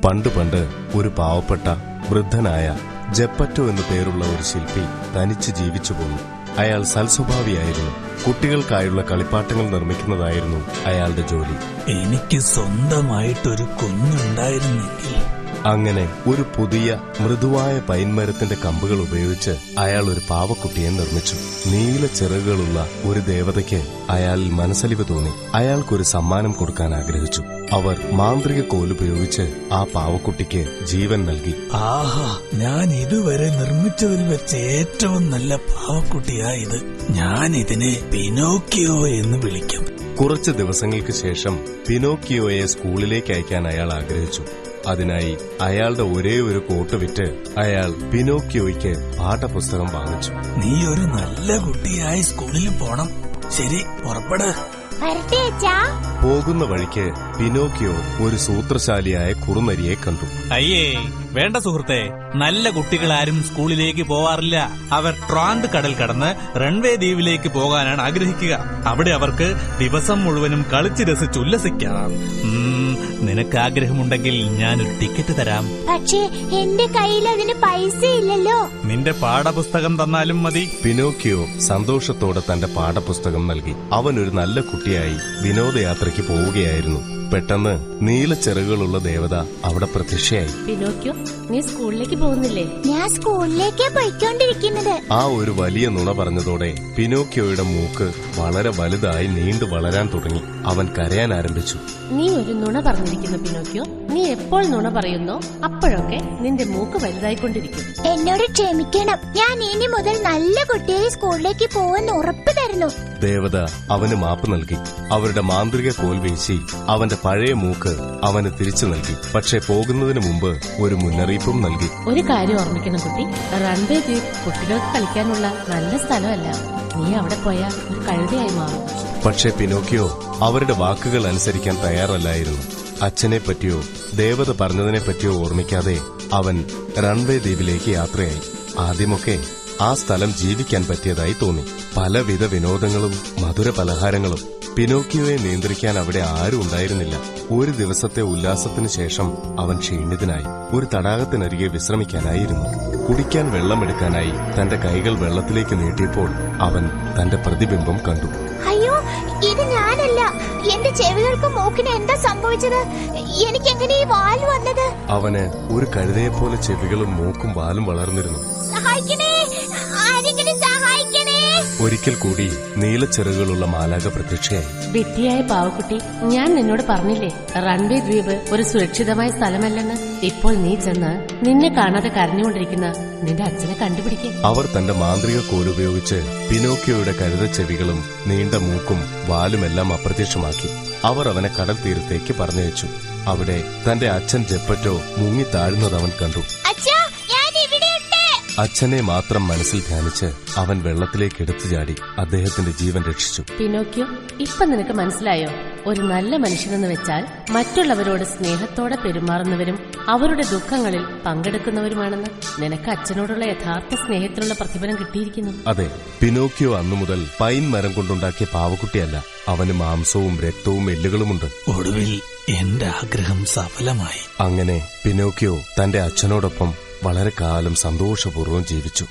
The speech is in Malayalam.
പണ്ട് ഒരു പാവപ്പെട്ട വൃദ്ധനായ ജെപ്പറ്റോ എന്നു പേരുള്ള ഒരു ശില്പി തനിച്ച് ജീവിച്ചു പോന്നു. അയാൾ സൽസ്വഭാവിയായിരുന്നു. കുട്ടികൾക്കായുള്ള കളിപ്പാട്ടങ്ങൾ നിർമ്മിക്കുന്നതായിരുന്നു അയാളുടെ ജോലി. എനിക്ക് സ്വന്തമായിട്ടൊരു കുഞ്ഞുണ്ടായിരുന്നെങ്കിൽ. അങ്ങനെ ഒരു പുതിയ മൃദുവായ പൈൻമരത്തിന്റെ കമ്പുകൾ ഉപയോഗിച്ച് അയാൾ ഒരു പാവക്കുട്ടിയെ നിർമ്മിച്ചു. നീല ചിറകുകളുള്ള ഒരു ദേവതയ്ക്ക് അയാളിൽ മനസ്സലിവ് തോന്നി. അയാൾക്കൊരു സമ്മാനം കൊടുക്കാൻ ആഗ്രഹിച്ചു. അവർ മാന്ത്രിക കോലുപയോഗിച്ച് ആ പാവക്കുട്ടിക്ക് ജീവൻ നൽകി. ആഹാ, ഞാൻ ഇതുവരെ നിർമ്മിച്ചതിൽ വെച്ച് ഏറ്റവും നല്ല പാവക്കുട്ടിയായത്. ഞാൻ ഇതിനെ പിനോക്കിയോ എന്ന് വിളിക്കും. കുറച്ച് ദിവസങ്ങൾക്ക് ശേഷം പിനോക്കിയോയെ സ്കൂളിലേക്ക് അയക്കാൻ അയാൾ ആഗ്രഹിച്ചു. അതിനായി അയാളുടെ ഒരേ ഒരു കോട്ട് വിറ്റ് അയാൾ പിനോക്കിയോയ്ക്ക് പാഠപുസ്തകം വാങ്ങിച്ചു. നീ ഒരു നല്ല കുട്ടിയായി സ്കൂളിൽ പോണം. ശരി, പുറപ്പെട്. പോകുന്ന വഴിക്ക് പിനോക്കിയോ ഒരു സൂത്രശാലിയായ കുറുനരിയെ കണ്ടു. അയ്യേ വേണ്ട സുഹൃത്തെ, നല്ല കുട്ടികളാരും സ്കൂളിലേക്ക് പോവാറില്ല. അവർ ട്രാൻഡ് കടൽ കടന്ന് റൺവേ ദ്വീപിലേക്ക് പോകാനാണ് ആഗ്രഹിക്കുക. അവിടെ അവർക്ക് ദിവസം മുഴുവനും കളിച്ച് രസിച്ച് ഉല്ലസിക്കാം. നിനക്ക് ആഗ്രഹമുണ്ടെങ്കിൽ ഞാനൊരു ടിക്കറ്റ് തരാം. പക്ഷേ എന്റെ കയ്യിൽ അതിന് പൈസ ഇല്ലല്ലോ. നിന്റെ പാഠപുസ്തകം തന്നാലും മതി. പിനോക്കിയോ സന്തോഷത്തോടെ തന്റെ പാഠപുസ്തകം നൽകി. അവനൊരു നല്ല കുട്ടിയായി വിനോദയാത്രയ്ക്ക് പോവുകയായിരുന്നു. പെട്ടെന്ന് നീല ചിറകുകളുള്ള ദേവത അവിടെ പ്രത്യക്ഷയായി. പിനോക്കിയോ, നീ സ്കൂളിലേക്ക് പോകുന്നില്ലേ? ഞാൻ സ്കൂളിലേക്കാ പോയിക്കൊണ്ടിരിക്കുന്നത്. ആ ഒരു വലിയ നുണ പറഞ്ഞതോടെ പിനോക്കിയോയുടെ മൂക്ക് വളരെ വലുതായി നീണ്ടു വളരാൻ തുടങ്ങി. അവൻ കരയാൻ ആരംഭിച്ചു. നീ ഒരു നുണ പറഞ്ഞിരിക്കുന്നു പിനോക്കിയോ. നീ എപ്പോൾ നുണ പറയുന്നോ അപ്പോഴൊക്കെ നിന്റെ മൂക്ക് വലുതായിക്കൊണ്ടിരിക്കും. എന്നോട് ക്ഷമിക്കണം. ഞാൻ ഇനി മുതൽ നല്ല കുട്ടിയായി സ്കൂളിലേക്ക് പോവെന്ന് ഉറപ്പ് തരുന്നു. ദേവത അവന് മാപ്പ് നൽകി. അവരുടെ മാന്ത്രിക കോൽ വീശി അവന്റെ പഴയ മൂക്ക് അവന് തിരിച്ചു നൽകി. പക്ഷെ പോകുന്നതിന് മുമ്പ് ഒരു മുന്നറിയിപ്പും നൽകി. ഒരു കാര്യം ഓർമ്മിക്കണം കുട്ടി, റൺവേ ദ്വീപ് കുട്ടികൾക്ക് കളിക്കാനുള്ള നല്ല സ്ഥലമല്ല. നീ അവിടെ പോയാൽ ഒരു കഴുതയായി മാറും. പക്ഷെ പിനോക്കിയോ അവരുടെ വാക്കുകൾ അനുസരിക്കാൻ തയ്യാറല്ലായിരുന്നു. അച്ഛനെ പറ്റിയോ ദേവത പറഞ്ഞതിനെ പറ്റിയോ ഓർമ്മിക്കാതെ അവൻ റൺവേ ദ്വീപിലേക്ക് യാത്രയായി. ആദ്യമൊക്കെ ആ സ്ഥലം ജീവിക്കാൻ പറ്റിയതായി തോന്നി. പലവിധ വിനോദങ്ങളും മധുര പലഹാരങ്ങളും. പിനോക്കിയോയെ നിയന്ത്രിക്കാൻ അവിടെ ആരും ഉണ്ടായിരുന്നില്ല. ഒരു ദിവസത്തെ ഉല്ലാസത്തിനു ശേഷം അവൻ ക്ഷീണിതനായി ഒരു തടാകത്തിനരികെ വിശ്രമിക്കാനായിരുന്നു. കുടിക്കാൻ വെള്ളമെടുക്കാനായി തന്റെ കൈകൾ വെള്ളത്തിലേക്ക് നീട്ടിയപ്പോൾ അവൻ തന്റെ പ്രതിബിംബം കണ്ടു. അയ്യോ, ഇത് ഞാനല്ല. എന്റെ ചെവികൾക്കും മൂക്കിന് എന്താ സംഭവിച്ചത്? എനിക്ക് എങ്ങനെ ഈ വാൽ വന്നത്? അവന് ഒരു കഴുതയെപ്പോലെ ചെവികളും മൂക്കും വാലും വളർന്നിരുന്നു. സഹായിക്കണേ, ആരെങ്കിലും സഹായിക്കണേ. ഒരിക്കൽ കൂടി നീലച്ചിറകുകളുള്ള മാലാഖ പ്രത്യക്ഷയായി. വെട്ടിയായ പാവക്കുട്ടി, ഞാൻ നിന്നോട് പറഞ്ഞില്ലേ റൺവേ ദ്വീപ് ഒരു സുരക്ഷിതമായ സ്ഥലമല്ലെന്ന്. ഇപ്പോൾ നീ ചെന്ന് നിന്നെ കാണാതെ കരഞ്ഞുകൊണ്ടിരിക്കുന്ന നിന്റെ അച്ഛനെ കണ്ടുപിടിക്കേ. അവർ തന്റെ മാന്ത്രിക കോലുപയോഗിച്ച് പിനോക്കിയോയുടെ കഴുതച്ചെവികളും നീണ്ട മൂക്കും വാലുമെല്ലാം അപ്രത്യക്ഷമാക്കി. അവർ അവനെ കടൽ തീരത്തേക്ക് പറഞ്ഞയച്ചു. അവിടെ തന്റെ അച്ഛൻ ജെപ്പറ്റോ മുങ്ങി താഴുന്നത് അവൻ കണ്ടു. അച്ഛനെ മാത്രം മനസ്സിൽ ധ്യാനിച്ച് അവൻ വെള്ളത്തിലേക്ക് എടുത്തു ചാടി അദ്ദേഹത്തിന്റെ ജീവൻ രക്ഷിച്ചു. പിനോക്കിയോ, ഇപ്പൊ നിനക്ക് മനസ്സിലായോ? ഒരു നല്ല മനുഷ്യനെന്ന് വെച്ചാൽ മറ്റുള്ളവരോട് സ്നേഹത്തോടെ പെരുമാറുന്നവരും അവരുടെ ദുഃഖങ്ങളിൽ പങ്കെടുക്കുന്നവരുമാണെന്ന്. നിനക്ക് അച്ഛനോടുള്ള യഥാർത്ഥ സ്നേഹത്തിലുള്ള പ്രതിഫലം കിട്ടിയിരിക്കുന്നു. അതെ, പിനോക്കിയോ അന്നു മുതൽ പൈൻ മരം കൊണ്ടുണ്ടാക്കിയ പാവക്കുട്ടിയല്ല. അവന് മാംസവും രക്തവും എല്ലുകളുമുണ്ട്. ഒടുവിൽ എന്റെ ആഗ്രഹം സഫലമായി. അങ്ങനെ പിനോക്കിയോ തന്റെ അച്ഛനോടൊപ്പം വളരെ കാലം സന്തോഷപൂർവ്വം ജീവിച്ചു.